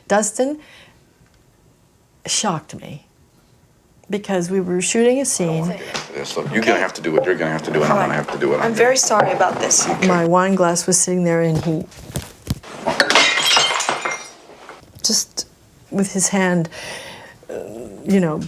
Dustin shocked me because we were shooting a scene. Look, you're gonna have to do it. You're gonna have to do it. I'm gonna have to do it. I'm very sorry about this. Okay. My wine glass was sitting there, and he just with his hand,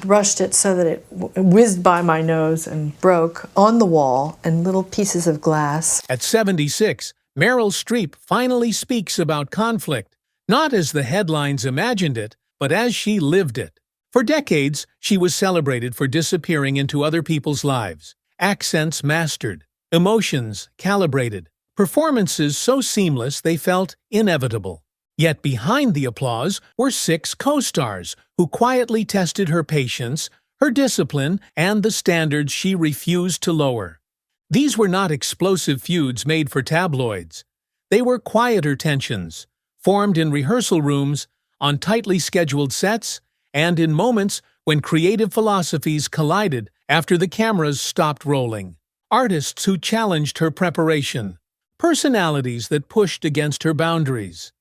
brushed it so that it whizzed by my nose and broke on the wall and little pieces of glass. At 76, Meryl Streep finally speaks about conflict, not as the headlines imagined it, but as she lived it. For decades, she was celebrated for disappearing into other people's lives, accents mastered, emotions calibrated, performances so seamless they felt inevitable. Yet behind the applause were 6 co-stars who quietly tested her patience, her discipline, and the standards she refused to lower. These were not explosive feuds made for tabloids. They were quieter tensions, formed in rehearsal rooms, on tightly scheduled sets, and in moments when creative philosophies collided after the cameras stopped rolling. Artists who challenged her preparation, personalities that pushed against her boundaries.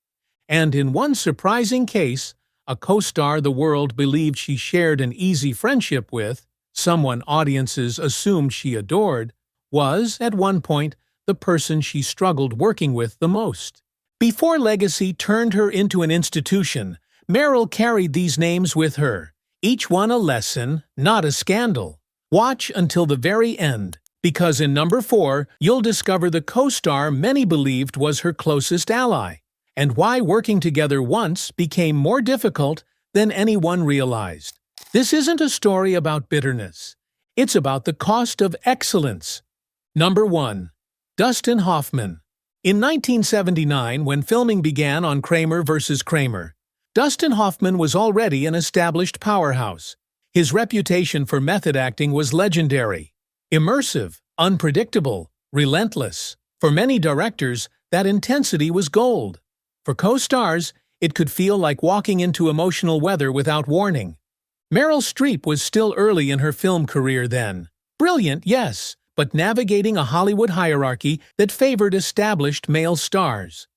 And in one surprising case, a co-star the world believed she shared an easy friendship with, someone audiences assumed she adored, was, at one point, the person she struggled working with the most. Before legacy turned her into an institution, Meryl carried these names with her, each one a lesson, not a scandal. Watch until the very end, because in number 4, you'll discover the co-star many believed was her closest ally, and why working together once became more difficult than anyone realized. This isn't a story about bitterness. It's about the cost of excellence. Number 1. Dustin Hoffman. In 1979, when filming began on Kramer vs. Kramer, Dustin Hoffman was already an established powerhouse. His reputation for method acting was legendary. Immersive, unpredictable, relentless. For many directors, that intensity was gold. For co-stars, it could feel like walking into emotional weather without warning. Meryl Streep was still early in her film career then. Brilliant, yes, but navigating a Hollywood hierarchy that favored established male stars.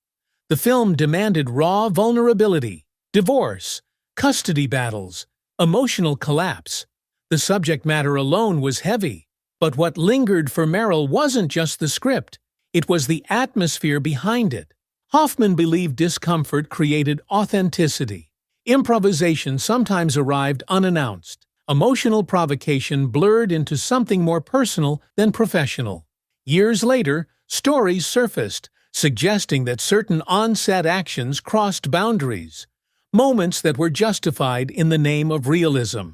The film demanded raw vulnerability. Divorce, custody battles, emotional collapse. The subject matter alone was heavy, but what lingered for Meryl wasn't just the script, it was the atmosphere behind it. Hoffman believed discomfort created authenticity. Improvisation sometimes arrived unannounced. Emotional provocation blurred into something more personal than professional. Years later, stories surfaced, suggesting that certain on-set actions crossed boundaries. Moments that were justified in the name of realism.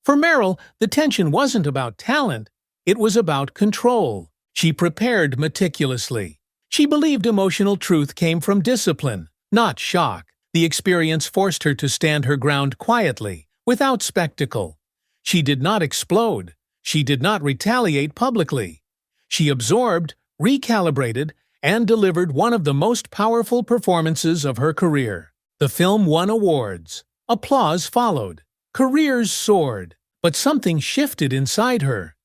For Meryl, the tension wasn't about talent, it was about control. She prepared meticulously. She believed emotional truth came from discipline, not shock. The experience forced her to stand her ground quietly, without spectacle. She did not explode. She did not retaliate publicly. She absorbed, recalibrated, and delivered one of the most powerful performances of her career. The film won awards. Applause followed. Careers soared. But something shifted inside her.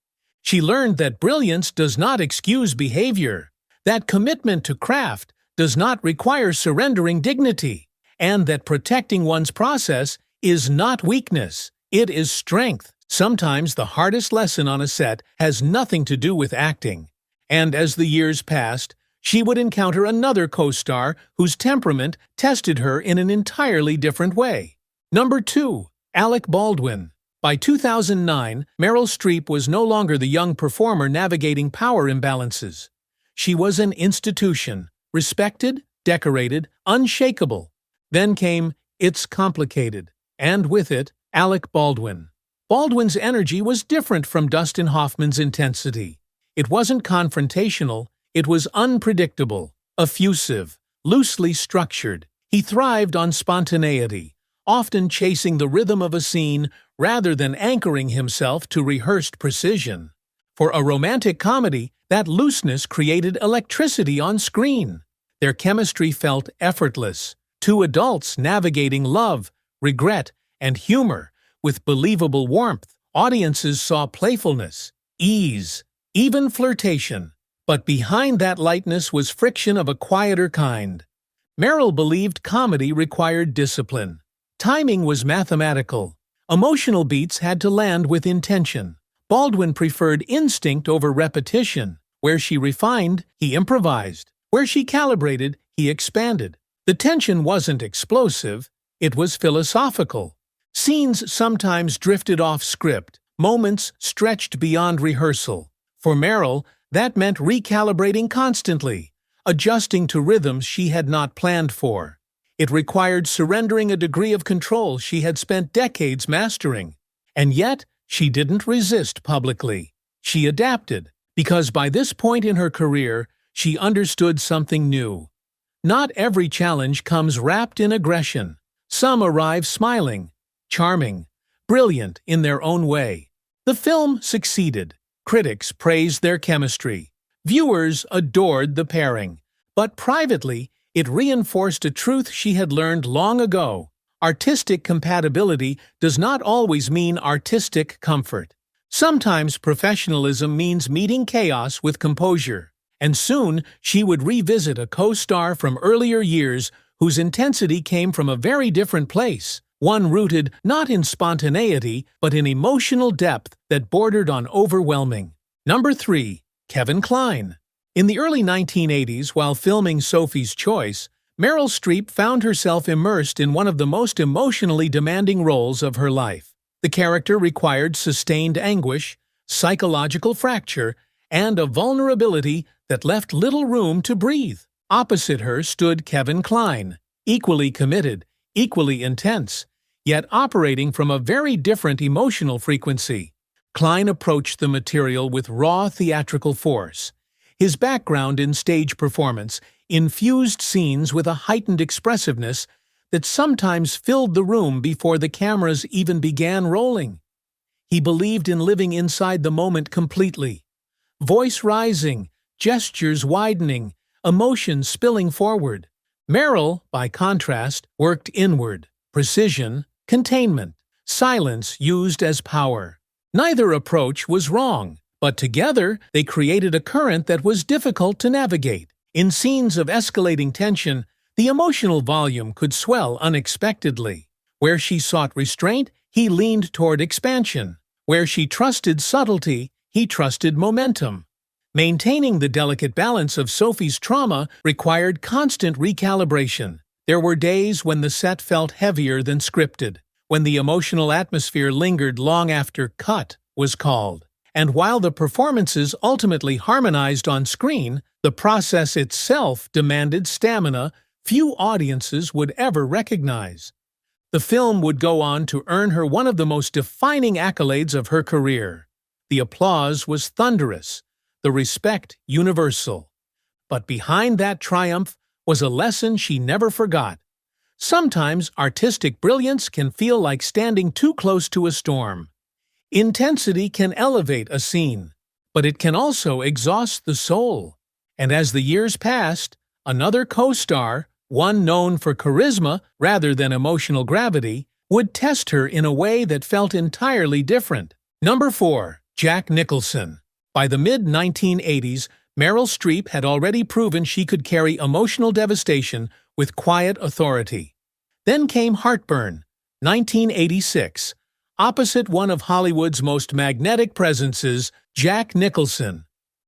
She learned that brilliance does not excuse behavior, that commitment to craft does not require surrendering dignity, and that protecting one's process is not weakness, it is strength. Sometimes the hardest lesson on a set has nothing to do with acting. And as the years passed, she would encounter another co-star whose temperament tested her in an entirely different way. Number 2. Alec Baldwin. By 2009, Meryl Streep was no longer the young performer navigating power imbalances. She was an institution, respected, decorated, unshakable. Then came It's Complicated, and with it, Alec Baldwin. Baldwin's energy was different from Dustin Hoffman's intensity. It wasn't confrontational, it was unpredictable, effusive, loosely structured. He thrived on spontaneity, often chasing the rhythm of a scene rather than anchoring himself to rehearsed precision. For a romantic comedy, that looseness created electricity on screen. Their chemistry felt effortless, two adults navigating love, regret, and humor with believable warmth. Audiences saw playfulness, ease, even flirtation. But behind that lightness was friction of a quieter kind. Meryl believed comedy required discipline, Timing was mathematical. Emotional beats had to land with intention. Baldwin preferred instinct over repetition. Where she refined, he improvised. Where she calibrated, he expanded. The tension wasn't explosive, it was philosophical. Scenes sometimes drifted off script, moments stretched beyond rehearsal. For Meryl, that meant recalibrating constantly, adjusting to rhythms she had not planned for. It required surrendering a degree of control she had spent decades mastering. And yet, she didn't resist publicly. She adapted, because by this point in her career, she understood something new. Not every challenge comes wrapped in aggression. Some arrive smiling, charming, brilliant in their own way. The film succeeded. Critics praised their chemistry. Viewers adored the pairing. But privately, it reinforced a truth she had learned long ago. Artistic compatibility does not always mean artistic comfort. Sometimes professionalism means meeting chaos with composure. And soon, she would revisit a co-star from earlier years whose intensity came from a very different place, one rooted not in spontaneity, but in emotional depth that bordered on overwhelming. Number 3. Kevin Kline. In the early 1980s, while filming Sophie's Choice, Meryl Streep found herself immersed in one of the most emotionally demanding roles of her life. The character required sustained anguish, psychological fracture, and a vulnerability that left little room to breathe. Opposite her stood Kevin Kline, equally committed, equally intense, yet operating from a very different emotional frequency. Kline approached the material with raw theatrical force. His background in stage performance infused scenes with a heightened expressiveness that sometimes filled the room before the cameras even began rolling. He believed in living inside the moment completely. Voice rising, gestures widening, emotions spilling forward. Meryl, by contrast, worked inward. Precision, containment, silence used as power. Neither approach was wrong, but together they created a current that was difficult to navigate. In scenes of escalating tension, the emotional volume could swell unexpectedly. Where she sought restraint, he leaned toward expansion. Where she trusted subtlety, he trusted momentum. Maintaining the delicate balance of Sophie's trauma required constant recalibration. There were days when the set felt heavier than scripted, when the emotional atmosphere lingered long after cut was called. And while the performances ultimately harmonized on screen, the process itself demanded stamina few audiences would ever recognize. The film would go on to earn her one of the most defining accolades of her career. The applause was thunderous, the respect universal. But behind that triumph was a lesson she never forgot. Sometimes artistic brilliance can feel like standing too close to a storm. Intensity can elevate a scene, but it can also exhaust the soul. And as the years passed, another co-star, one known for charisma rather than emotional gravity, would test her in a way that felt entirely different. Number 4. Jack Nicholson. By the mid-1980s, Meryl Streep had already proven she could carry emotional devastation with quiet authority. Then came Heartburn, 1986, opposite one of Hollywood's most magnetic presences, Jack Nicholson.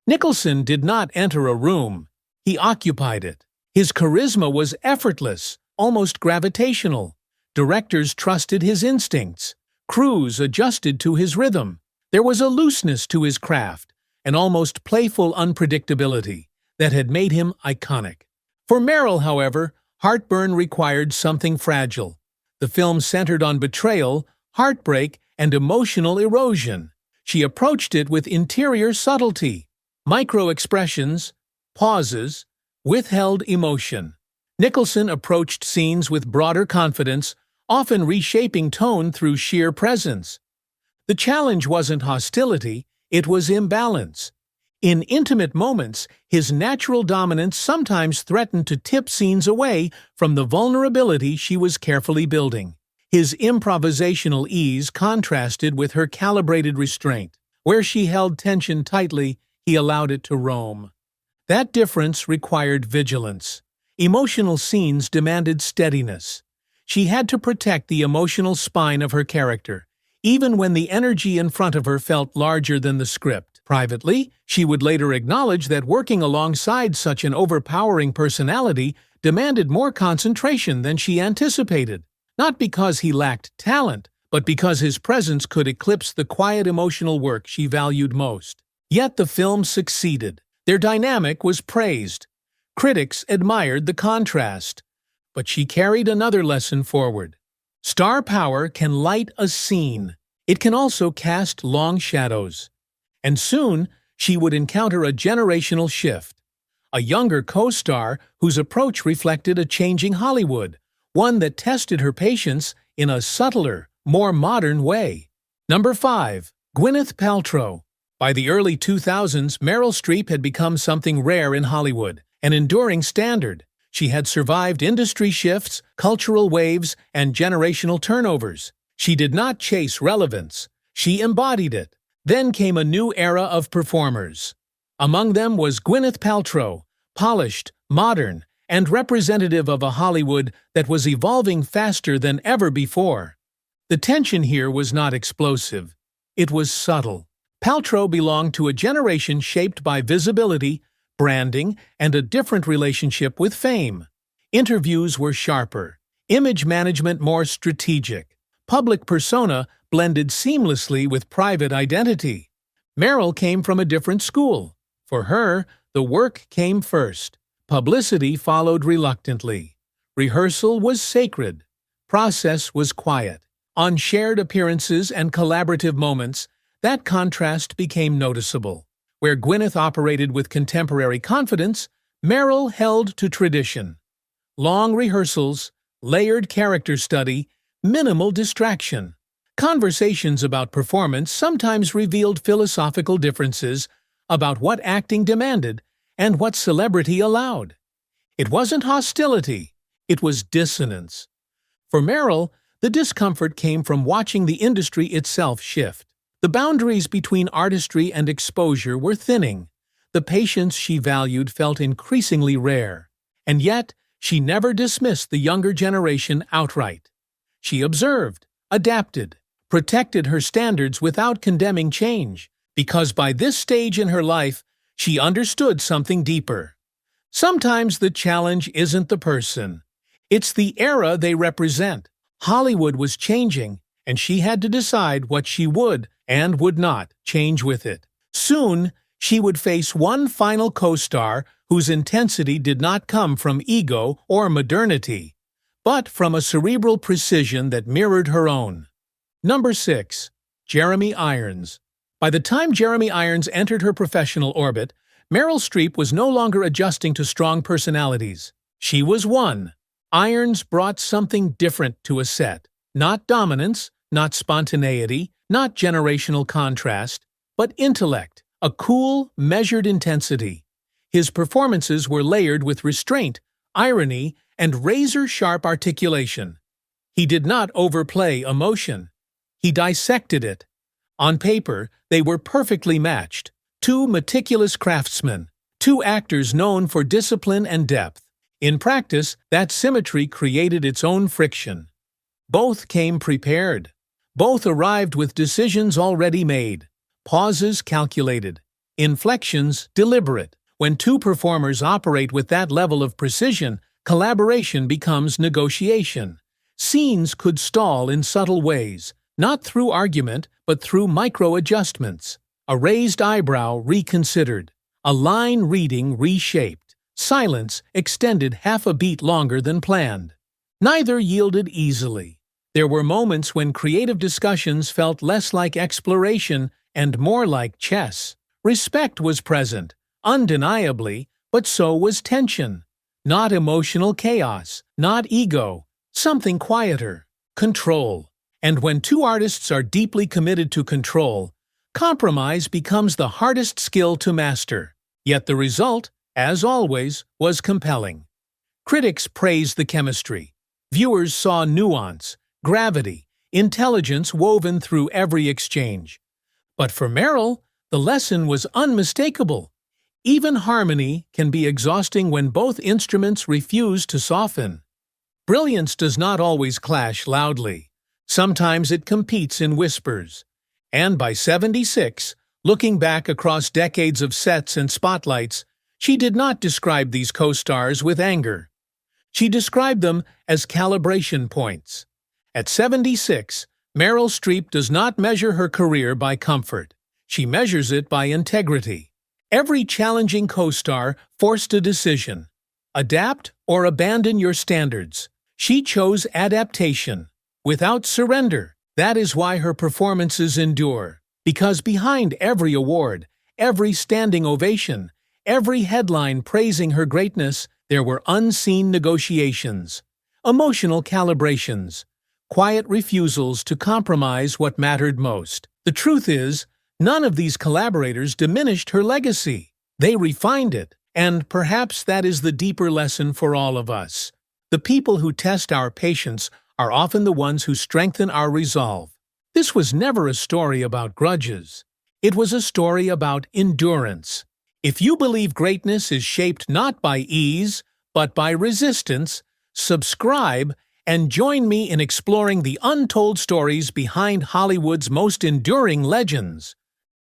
Nicholson did not enter a room. He occupied it. His charisma was effortless, almost gravitational. Directors trusted his instincts. Crews adjusted to his rhythm. There was a looseness to his craft, an almost playful unpredictability that had made him iconic. For Meryl, however, Heartburn required something fragile. The film centered on betrayal, heartbreak, and emotional erosion. She approached it with interior subtlety, micro-expressions, pauses, withheld emotion. Nicholson approached scenes with broader confidence, often reshaping tone through sheer presence. The challenge wasn't hostility, it was imbalance. In intimate moments, his natural dominance sometimes threatened to tip scenes away from the vulnerability she was carefully building. His improvisational ease contrasted with her calibrated restraint. Where she held tension tightly, he allowed it to roam. That difference required vigilance. Emotional scenes demanded steadiness. she had to protect the emotional spine of her character, even when the energy in front of her felt larger than the script. Privately, she would later acknowledge that working alongside such an overpowering personality demanded more concentration than she anticipated, not because he lacked talent, but because his presence could eclipse the quiet emotional work she valued most. Yet the film succeeded. Their dynamic was praised. Critics admired the contrast. But she carried another lesson forward. Star power can light a scene. It can also cast long shadows. And soon, she would encounter a generational shift. A younger co-star whose approach reflected a changing Hollywood, one that tested her patience in a subtler, more modern way. Number 5. Gwyneth Paltrow. By the early 2000s, Meryl Streep had become something rare in Hollywood, an enduring standard. She had survived industry shifts, cultural waves, and generational turnovers. She did not chase relevance. She embodied it. Then came a new era of performers. Among them was Gwyneth Paltrow, polished, modern, and representative of a Hollywood that was evolving faster than ever before. The tension here was not explosive. It was subtle. Paltrow belonged to a generation shaped by visibility, branding, and a different relationship with fame. Interviews were sharper, image management more strategic. Public persona blended seamlessly with private identity. Meryl came from a different school. For her, the work came first. Publicity followed reluctantly. Rehearsal was sacred. Process was quiet. On shared appearances and collaborative moments, that contrast became noticeable. Where Gwyneth operated with contemporary confidence, Meryl held to tradition. Long rehearsals, layered character study, minimal distraction. Conversations about performance sometimes revealed philosophical differences about what acting demanded and what celebrity allowed. It wasn't hostility, it was dissonance. For Meryl, the discomfort came from watching the industry itself shift. The boundaries between artistry and exposure were thinning. The patience she valued felt increasingly rare. And yet, she never dismissed the younger generation outright. She observed, adapted, protected her standards without condemning change, because by this stage in her life, she understood something deeper. Sometimes the challenge isn't the person. It's the era they represent. Hollywood was changing, and she had to decide what she would and would not change with it. Soon, she would face one final co-star whose intensity did not come from ego or modernity, but from a cerebral precision that mirrored her own. Number 6. Jeremy Irons. By the time Jeremy Irons entered her professional orbit, Meryl Streep was no longer adjusting to strong personalities. She was one. Irons brought something different to a set. Not dominance, not spontaneity, not generational contrast, but intellect, a cool, measured intensity. His performances were layered with restraint, irony, and razor-sharp articulation. He did not overplay emotion. He dissected it. On paper, they were perfectly matched. Two meticulous craftsmen, two actors known for discipline and depth. In practice, that symmetry created its own friction. Both came prepared. Both arrived with decisions already made, pauses calculated, inflections deliberate. When two performers operate with that level of precision, collaboration becomes negotiation. Scenes could stall in subtle ways, not through argument, but through micro-adjustments. A raised eyebrow reconsidered, a line reading reshaped, silence extended half a beat longer than planned. Neither yielded easily. There were moments when creative discussions felt less like exploration and more like chess. Respect was present, undeniably, but so was tension. Not emotional chaos, not ego, something quieter, control. And when two artists are deeply committed to control, compromise becomes the hardest skill to master. Yet the result, as always, was compelling. Critics praised the chemistry. Viewers saw nuance, gravity, intelligence woven through every exchange. But for Meryl, the lesson was unmistakable. Even harmony can be exhausting when both instruments refuse to soften. Brilliance does not always clash loudly. Sometimes it competes in whispers. And by 76, looking back across decades of sets and spotlights, she did not describe these co-stars with anger. She described them as calibration points. At 76, Meryl Streep does not measure her career by comfort. She measures it by integrity. Every challenging co-star forced a decision: adapt or abandon your standards. She chose adaptation, without surrender. That is why her performances endure. Because behind every award, every standing ovation, every headline praising her greatness, there were unseen negotiations, emotional calibrations, quiet refusals to compromise what mattered most. The truth is, none of these collaborators diminished her legacy. They refined it, and perhaps that is the deeper lesson for all of us. The people who test our patience are often the ones who strengthen our resolve. This was never a story about grudges. It was a story about endurance. If you believe greatness is shaped not by ease, but by resistance, subscribe and join me in exploring the untold stories behind Hollywood's most enduring legends.